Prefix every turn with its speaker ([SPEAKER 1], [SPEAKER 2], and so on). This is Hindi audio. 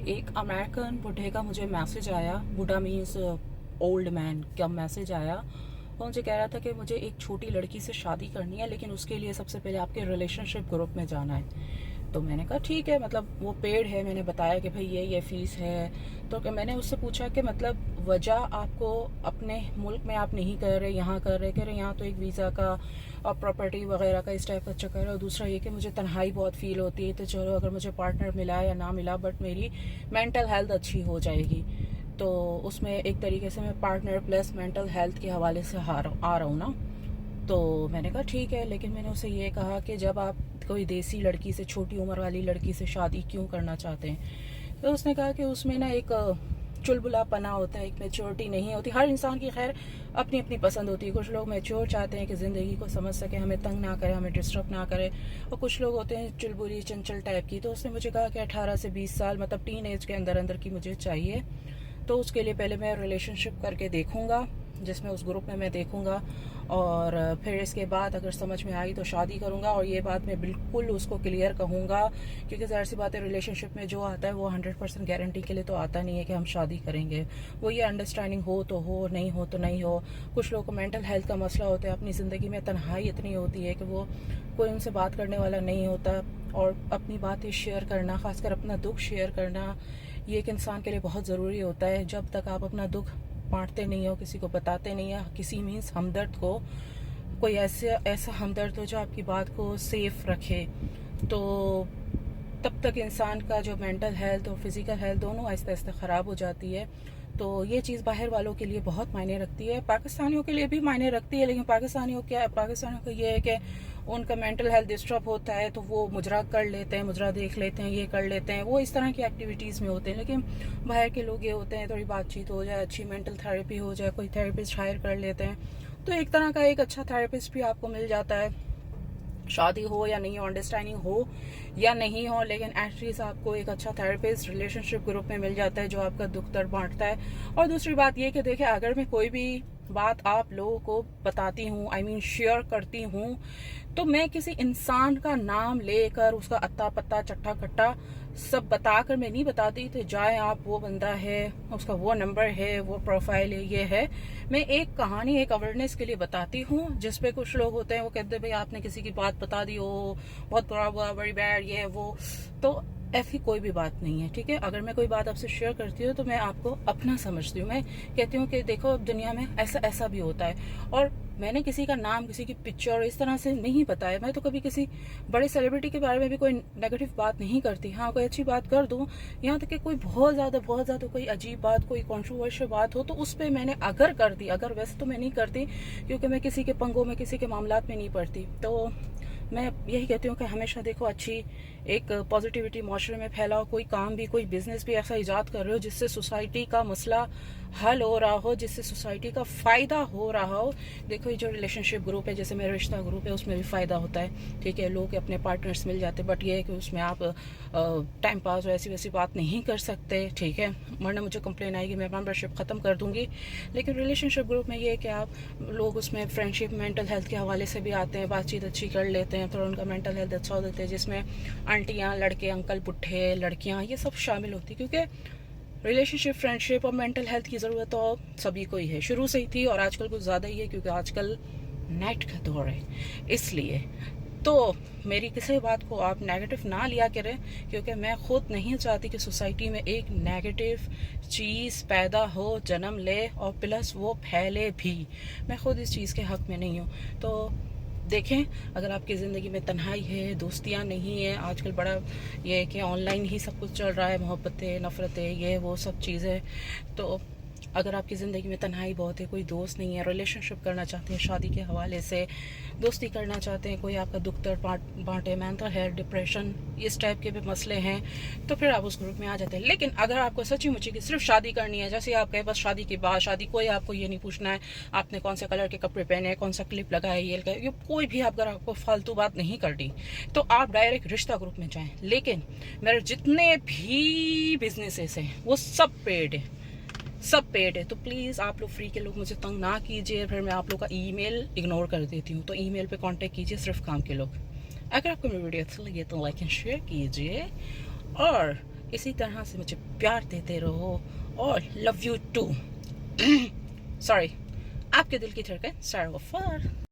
[SPEAKER 1] एक अमेरिकन बुढ़े का मुझे मैसेज आया। बुढ़ा मीन्स ओल्ड मैन का मैसेज आया। वो मुझे कह रहा था कि मुझे एक छोटी लड़की से शादी करनी है, लेकिन उसके लिए सबसे पहले आपके रिलेशनशिप ग्रुप में जाना है। तो मैंने कहा ठीक है, मतलब वो पेड है। मैंने बताया कि भाई ये फ़ीस है। तो मैंने उससे पूछा कि मतलब वजह आपको अपने मुल्क में आप नहीं कर रहे, यहाँ कर रहे। कह रहे यहाँ तो एक वीज़ा का और प्रॉपर्टी वगैरह का इस टाइप का चक्कर है, और दूसरा ये कि मुझे तन्हाई बहुत फील होती है। तो चलो अगर मुझे पार्टनर मिला या ना मिला, बट मेरी मेंटल हेल्थ अच्छी हो जाएगी। तो उसमें एक तरीके से मैं पार्टनर प्लस मेंटल हेल्थ के हवाले से आ रहा हूँ ना। तो मैंने कहा ठीक है, लेकिन मैंने उसे ये कहा कि जब आप कोई देसी लड़की से, छोटी उम्र वाली लड़की से शादी क्यों करना चाहते हैं। तो उसने कहा कि उसमें ना एक चुलबुलापना होता है, एक मैच्योरिटी नहीं होती। हर इंसान की खैर अपनी अपनी पसंद होती है। कुछ लोग मैच्योर चाहते हैं कि ज़िंदगी को समझ सके, हमें तंग ना करे, हमें डिस्टर्ब ना करे, और कुछ लोग होते हैं चुलबुली चंचल टाइप की। तो उसने मुझे कहा कि 18 से 20 साल, मतलब टीन एज के अंदर अंदर की मुझे चाहिए। तो उसके लिए पहले मैं रिलेशनशिप करके देखूंगा, जिसमें उस ग्रुप में मैं देखूंगा, और फिर इसके बाद अगर समझ में आई तो शादी करूंगा। और ये बात मैं बिल्कुल उसको क्लियर कहूंगा, क्योंकि ज़ाहिर सी बात है, रिलेशनशिप में जो आता है वो 100% गारंटी के लिए तो आता नहीं है कि हम शादी करेंगे। वो ये अंडरस्टैंडिंग हो तो हो, नहीं हो तो नहीं हो। कुछ लोगों को मेंटल हेल्थ का मसला होता है, अपनी ज़िंदगी में तन्हाई इतनी होती है कि वो कोई उनसे बात करने वाला नहीं होता। और अपनी बातें शेयर करना, खासकर अपना दुख शेयर करना, ये एक इंसान के लिए बहुत ज़रूरी होता है। जब तक आप अपना दुख बांटते नहीं हो, किसी को बताते नहीं है, किसी मीन्स हमदर्द को, कोई ऐसा हमदर्द हो जो आपकी बात को सेफ रखे, तो तब तक इंसान का जो मेंटल हेल्थ और फिज़िकल हेल्थ दोनों आहिस्ता आहिस्ता ख़राब हो जाती है। तो ये चीज़ बाहर वालों के लिए बहुत मायने रखती है, पाकिस्तानियों के लिए भी मायने रखती है। लेकिन पाकिस्तानियों को ये है कि उनका मेंटल हेल्थ डिस्टर्ब होता है तो वो मुजरा कर लेते हैं, मुजरा देख लेते हैं, ये कर लेते हैं, वो इस तरह की एक्टिविटीज़ में होते हैं। लेकिन बाहर के लोग ये होते हैं, थोड़ी बातचीत हो जाए, अच्छी मेंटल थेरेपी हो जाए, कोई थेरेपिस्ट हायर कर लेते हैं, तो एक तरह का एक अच्छा थेरेपिस्ट भी आपको मिल जाता है। शादी हो या नहीं हो, अंडरस्टैंडिंग हो या नहीं हो, लेकिन एटलीस्ट आपको एक अच्छा थेरेपिस्ट रिलेशनशिप ग्रुप में मिल जाता है जो आपका दुख दर्द बांटता है। और दूसरी बात ये कि देखिए, अगर मैं कोई भी बात आप लोगों को बताती हूँ, आई मीन शेयर करती हूँ, तो मैं किसी इंसान का नाम लेकर उसका अत्ता पत्ता चट्टा कट्टा सब बताकर मैं नहीं बताती। तो जाए आप, वो बंदा है, उसका वो नंबर है, वो प्रोफाइल है, ये है। मैं एक कहानी, एक अवेयरनेस के लिए बताती हूँ, जिसपे कुछ लोग होते हैं वो कहते हैं भाई आपने किसी की बात बता दी हो, बहुत बुरा हुआ, वेरी बैड, ये वो। तो ऐसी कोई भी बात नहीं है, ठीक है। अगर मैं कोई बात आपसे शेयर करती हूँ तो मैं आपको अपना समझती हूँ। मैं कहती हूँ कि देखो दुनिया में ऐसा ऐसा भी होता है। और मैंने किसी का नाम, किसी की पिक्चर इस तरह से नहीं बताया। मैं तो कभी किसी बड़े सेलिब्रिटी के बारे में भी कोई नेगेटिव बात नहीं करती। हाँ, कोई अच्छी बात कर दूँ, यहाँ तक कि कोई बहुत ज़्यादा कोई अजीब बात, कोई कॉन्ट्रोवर्शियल बात हो तो उस पर मैंने अगर कर दी, अगर वैसे तो मैं नहीं करती, क्योंकि मैं किसी के पंगों में, किसी के मामलात में नहीं पड़ती। तो मैं यही कहती हूँ कि हमेशा देखो, अच्छी एक पॉजिटिविटी माशरे में फैलाओ। कोई काम भी, कोई बिजनेस भी ऐसा ईजाद कर रहे हो जिससे सोसाइटी का मसला हल हो रहा हो, जिससे सोसाइटी का फ़ायदा हो रहा हो। देखो, ये जो रिलेशनशिप ग्रुप है, जैसे मेरा रिश्ता ग्रुप है, उसमें भी फ़ायदा होता है, ठीक है। लोग अपने पार्टनर्स मिल जाते, बट ये है कि उसमें आप टाइम पास ऐसी वैसी बात नहीं कर सकते, ठीक है, वरना मुझे कंप्लेन आएगी, मैं मेंबरशिप ख़त्म कर दूँगी। लेकिन रिलेशनशिप ग्रुप में ये है कि आप लोग उसमें फ्रेंडशिप, मेंटल हेल्थ के हवाले से भी आते हैं, बातचीत अच्छी कर लेते हैं, थोड़ा उनका मेंटल हेल्थ अच्छा हो देते हैं, जिसमें आंटियाँ, लड़के, अंकल, बुढ़े, लड़कियाँ, ये सब शामिल होती, क्योंकि रिलेशनशिप, फ्रेंडशिप और मेंटल हेल्थ की ज़रूरत तो सभी को ही है, शुरू से ही थी, और आजकल कुछ ज़्यादा ही है, क्योंकि आजकल नेट का दौर है। इसलिए तो मेरी किसी बात को आप नेगेटिव ना लिया करें, क्योंकि मैं खुद नहीं चाहती कि सोसाइटी में एक नेगेटिव चीज़ पैदा हो, जन्म ले, और प्लस वो फैले भी। मैं खुद इस चीज़ के हक़ में नहीं हूँ। तो देखें, अगर आपकी ज़िंदगी में तन्हाई है, दोस्तियाँ नहीं है, आजकल बड़ा ये है कि ऑनलाइन ही सब कुछ चल रहा है, मोहब्बतें, नफ़रतें, ये वो सब चीज़ें, तो अगर आपकी ज़िंदगी में तन्हाई बहुत है, कोई दोस्त नहीं है, रिलेशनशिप करना चाहते हैं शादी के हवाले से, दोस्ती करना चाहते हैं, कोई आपका दुख दर्द बांटे, मेंटल हेल्थ, डिप्रेशन, इस टाइप के भी मसले हैं, तो फिर आप उस ग्रुप में आ जाते हैं। लेकिन अगर आपको सच्ची मुच्ची की सिर्फ शादी करनी है, जैसे आप कहे बस शादी के बाद शादी, कोई आपको ये नहीं पूछना है आपने कौन से कलर के कपड़े पहने हैं, कौन सा क्लिप लगाया, ये कोई भी अगर आपको फालतू बात नहीं करनी, तो आप डायरेक्ट रिश्ता ग्रुप में जाएं। लेकिन मेरे जितने भी बिजनेसेस हैं वो सब पेड है, सब पेड है। तो प्लीज़ आप लोग फ्री के लोग मुझे तंग ना कीजिए, फिर मैं आप लोग का ईमेल इग्नोर कर देती हूँ। तो ईमेल पे कांटेक्ट कीजिए सिर्फ काम के लोग। अगर आपको मेरी वीडियो अच्छी लगी तो लाइक एंड शेयर कीजिए, और इसी तरह से मुझे प्यार देते रहो और लव यू टू। सॉरी, आपके दिल की धड़कन, सारा गफ्फार।